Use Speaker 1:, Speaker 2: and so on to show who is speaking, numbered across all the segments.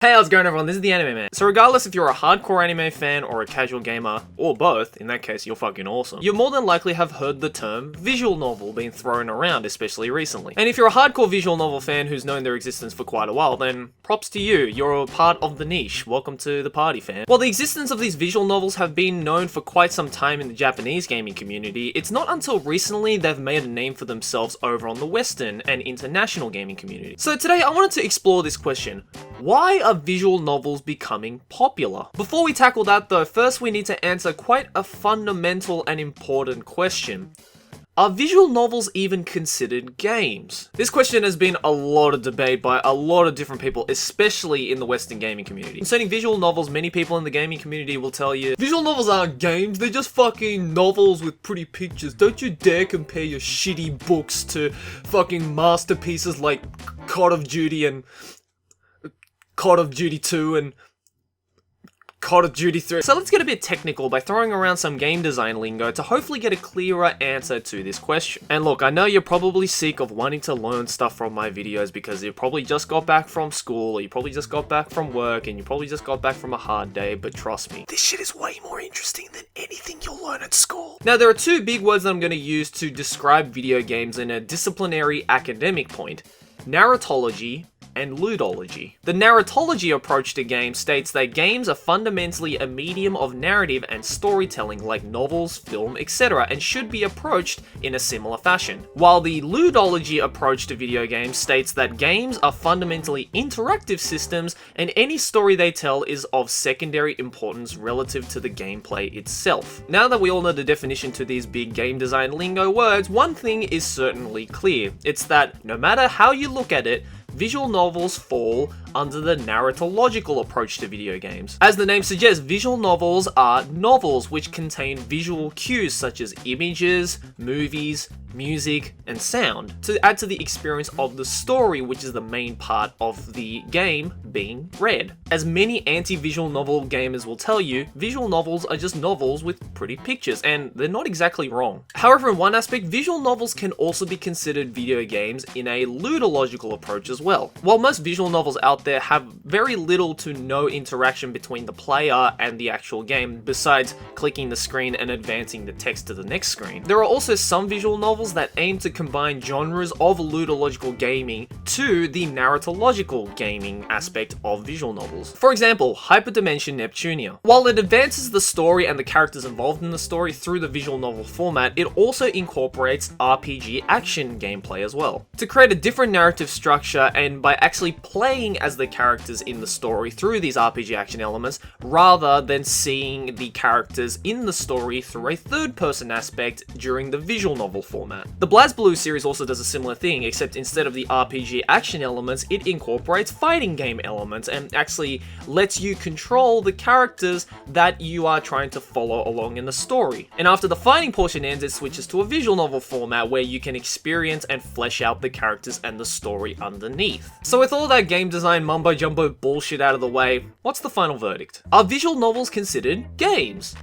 Speaker 1: Hey, how's it going everyone? This is the Anime Man. So regardless if you're a hardcore anime fan or a casual gamer, or both, in that case you're fucking awesome, you more than likely have heard the term visual novel being thrown around, especially recently. And if you're a hardcore visual novel fan who's known their existence for quite a while, then props to you, you're a part of the niche. Welcome to the party, fam. While the existence of these visual novels have been known for quite some time in the Japanese gaming community, it's not until recently they've made a name for themselves over on the Western and international gaming community. So today I wanted to explore this question. Why are visual novels becoming popular? Before we tackle that though, first we need to answer quite a fundamental and important question. Are visual novels even considered games? This question has been a lot of debate by a lot of different people, especially in the Western gaming community. Concerning visual novels, many people in the gaming community will tell you, visual novels aren't games, they're just fucking novels with pretty pictures. Don't you dare compare your shitty books to fucking masterpieces like Call of Duty and Call of Duty 2 and Call of Duty 3. So let's get a bit technical by throwing around some game design lingo to hopefully get a clearer answer to this question. And look, I know you're probably sick of wanting to learn stuff from my videos because you probably just got back from school, or you probably just got back from work, and you probably just got back from a hard day, but trust me, this shit is way more interesting than anything you'll learn at school. Now, there are two big words that I'm going to use to describe video games in a disciplinary academic point: narratology and ludology. The narratology approach to games states that games are fundamentally a medium of narrative and storytelling like novels, film, etc., and should be approached in a similar fashion. While the ludology approach to video games states that games are fundamentally interactive systems and any story they tell is of secondary importance relative to the gameplay itself. Now that we all know the definition to these big game design lingo words, one thing is certainly clear. It's that no matter how you look at it, visual novels fall under the narratological approach to video games. As the name suggests, visual novels are novels which contain visual cues such as images, movies, music, and sound to add to the experience of the story, which is the main part of the game being read. As many anti-visual novel gamers will tell you, visual novels are just novels with pretty pictures, and they're not exactly wrong. However, in one aspect, visual novels can also be considered video games in a ludological approach as well. While most visual novels out there have very little to no interaction between the player and the actual game, besides clicking the screen and advancing the text to the next screen, there are also some visual novels that aim to combine genres of ludological gaming to the narratological gaming aspect of visual novels. For example, Hyperdimension Neptunia. While it advances the story and the characters involved in the story through the visual novel format, it also incorporates RPG action gameplay as well, to create a different narrative structure and by actually playing as the characters in the story through these RPG action elements, rather than seeing the characters in the story through a third-person aspect during the visual novel format. The BlazBlue series also does a similar thing, except instead of the RPG action elements, it incorporates fighting game elements and actually lets you control the characters that you are trying to follow along in the story. And after the fighting portion ends, it switches to a visual novel format where you can experience and flesh out the characters and the story underneath. So with all that game design mumbo jumbo bullshit out of the way, what's the final verdict? Are visual novels considered games?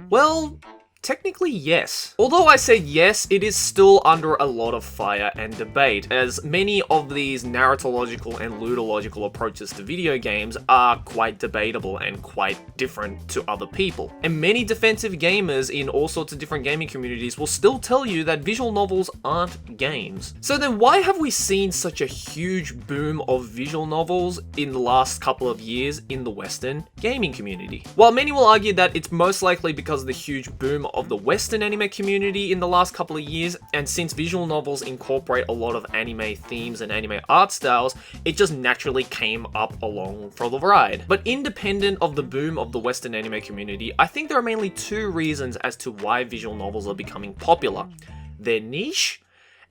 Speaker 1: Well, technically, yes. Although I say yes, it is still under a lot of fire and debate, as many of these narratological and ludological approaches to video games are quite debatable and quite different to other people. And many defensive gamers in all sorts of different gaming communities will still tell you that visual novels aren't games. So then why have we seen such a huge boom of visual novels in the last couple of years in the Western gaming community? While many will argue that it's most likely because of the huge boom of the Western anime community in the last couple of years, and since visual novels incorporate a lot of anime themes and anime art styles, it just naturally came up along for the ride. But independent of the boom of the Western anime community, I think there are mainly two reasons as to why visual novels are becoming popular. They're niche,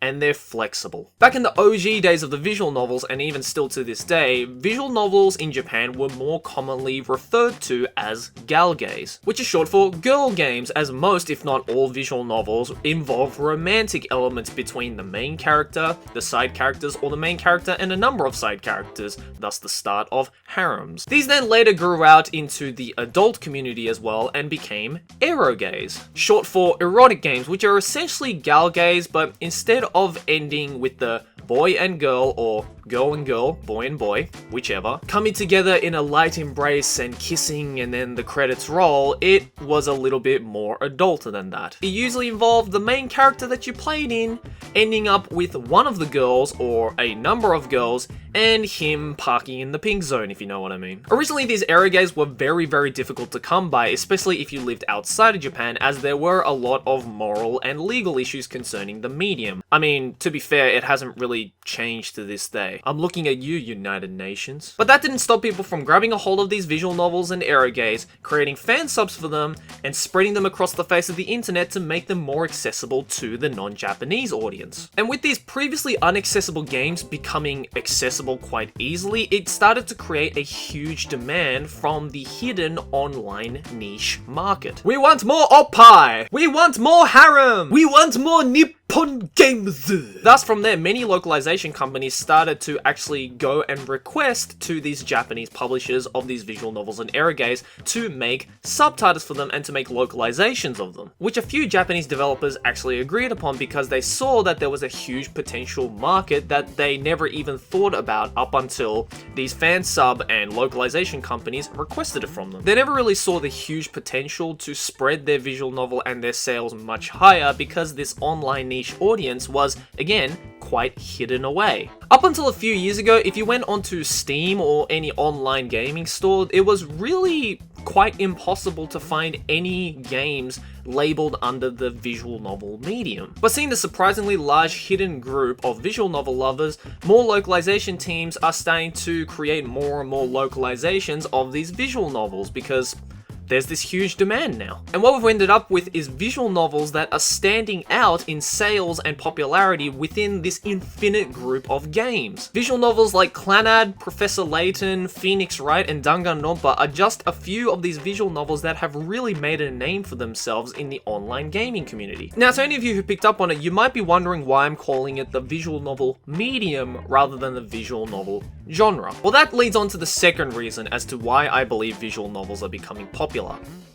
Speaker 1: and they're flexible. Back in the OG days of the visual novels, and even still to this day, visual novels in Japan were more commonly referred to as galgays, which is short for girl games, as most, if not all, visual novels involve romantic elements between the main character, the side characters, or the main character and a number of side characters, thus the start of harems. These then later grew out into the adult community as well and became erogays, short for erotic games, which are essentially galgays, but instead of ending with the boy and girl or girl and girl, boy and boy, whichever, coming together in a light embrace and kissing and then the credits roll, it was a little bit more adult than that. It usually involved the main character that you played in ending up with one of the girls or a number of girls and him parking in the pink zone, if you know what I mean. Originally, these eroges were very, very difficult to come by, especially if you lived outside of Japan, as there were a lot of moral and legal issues concerning the medium. I mean, to be fair, it hasn't really changed to this day. I'm looking at you, United Nations. But that didn't stop people from grabbing a hold of these visual novels and eroges, creating fan subs for them, and spreading them across the face of the internet to make them more accessible to the non-Japanese audience. And with these previously inaccessible games becoming accessible quite easily, it started to create a huge demand from the hidden online niche market. We want more oppai! We want more harem! We want more Nippon games! Thus, from there, many localization companies started to actually go and request to these Japanese publishers of these visual novels and eroges to make subtitles for them and to make localizations of them, which a few Japanese developers actually agreed upon because they saw that there was a huge potential market that they never even thought about up until these fan sub and localization companies requested it from them. They never really saw the huge potential to spread their visual novel and their sales much higher because this online niche audience was, again, quite hidden away. Up until a few years ago, if you went onto Steam or any online gaming store, it was really quite impossible to find any games labeled under the visual novel medium. But seeing the surprisingly large hidden group of visual novel lovers, more localization teams are starting to create more and more localizations of these visual novels because there's this huge demand now. And what we've ended up with is visual novels that are standing out in sales and popularity within this infinite group of games. Visual novels like Clannad, Professor Layton, Phoenix Wright, and Danganronpa are just a few of these visual novels that have really made a name for themselves in the online gaming community. Now, to any of you who picked up on it, you might be wondering why I'm calling it the visual novel medium rather than the visual novel genre. Well, that leads on to the second reason as to why I believe visual novels are becoming popular.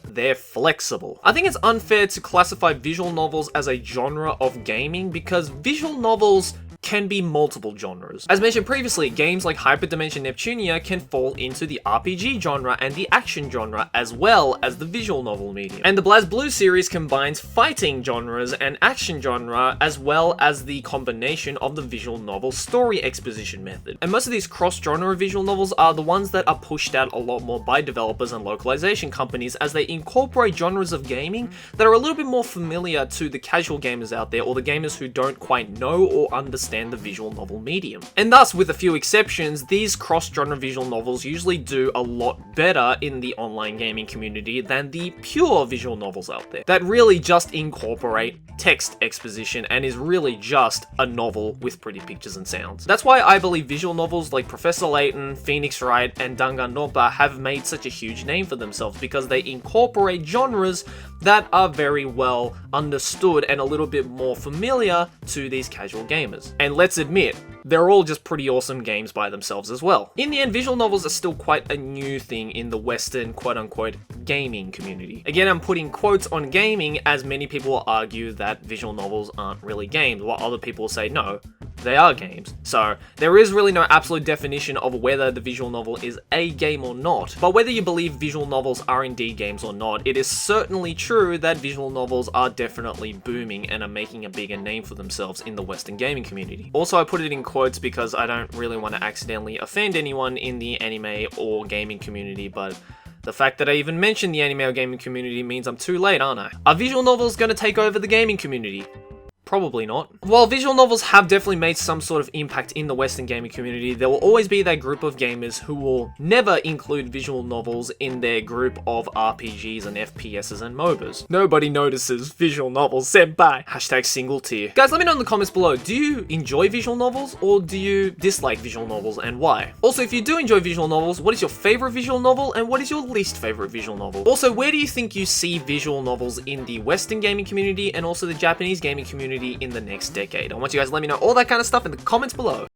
Speaker 1: They're flexible. I think it's unfair to classify visual novels as a genre of gaming because visual novels can be multiple genres. As mentioned previously, games like Hyperdimension Neptunia can fall into the RPG genre and the action genre as well as the visual novel medium. And the BlazBlue series combines fighting genres and action genre as well as the combination of the visual novel story exposition method. And most of these cross-genre visual novels are the ones that are pushed out a lot more by developers and localization companies as they incorporate genres of gaming that are a little bit more familiar to the casual gamers out there or the gamers who don't quite know or understand the visual novel medium. And thus, with a few exceptions, these cross-genre visual novels usually do a lot better in the online gaming community than the pure visual novels out there that really just incorporate text exposition and is really just a novel with pretty pictures and sounds. That's why I believe visual novels like Professor Layton, Phoenix Wright, and Danganronpa have made such a huge name for themselves because they incorporate genres that are very well understood and a little bit more familiar to these casual gamers. And let's admit, they're all just pretty awesome games by themselves as well. In the end, visual novels are still quite a new thing in the Western quote-unquote gaming community. Again, I'm putting quotes on gaming as many people will argue that visual novels aren't really games, while other people will say no, they are games. So there is really no absolute definition of whether the visual novel is a game or not. But whether you believe visual novels are indeed games or not, it is certainly true that visual novels are definitely booming and are making a bigger name for themselves in the Western gaming community. Also, I put it in quotes because I don't really want to accidentally offend anyone in the anime or gaming community, but the fact that I even mentioned the anime or gaming community means I'm too late, aren't I? Are visual novels going to take over the gaming community? Probably not. While visual novels have definitely made some sort of impact in the Western gaming community, there will always be that group of gamers who will never include visual novels in their group of RPGs and FPSs and MOBAs. Nobody notices visual novels, senpai. Hashtag single tier. Guys, let me know in the comments below, do you enjoy visual novels or do you dislike visual novels and why? Also, if you do enjoy visual novels, what is your favorite visual novel and what is your least favorite visual novel? Also, where do you think you see visual novels in the Western gaming community and also the Japanese gaming community in the next decade? I want you guys to let me know all that kind of stuff in the comments below.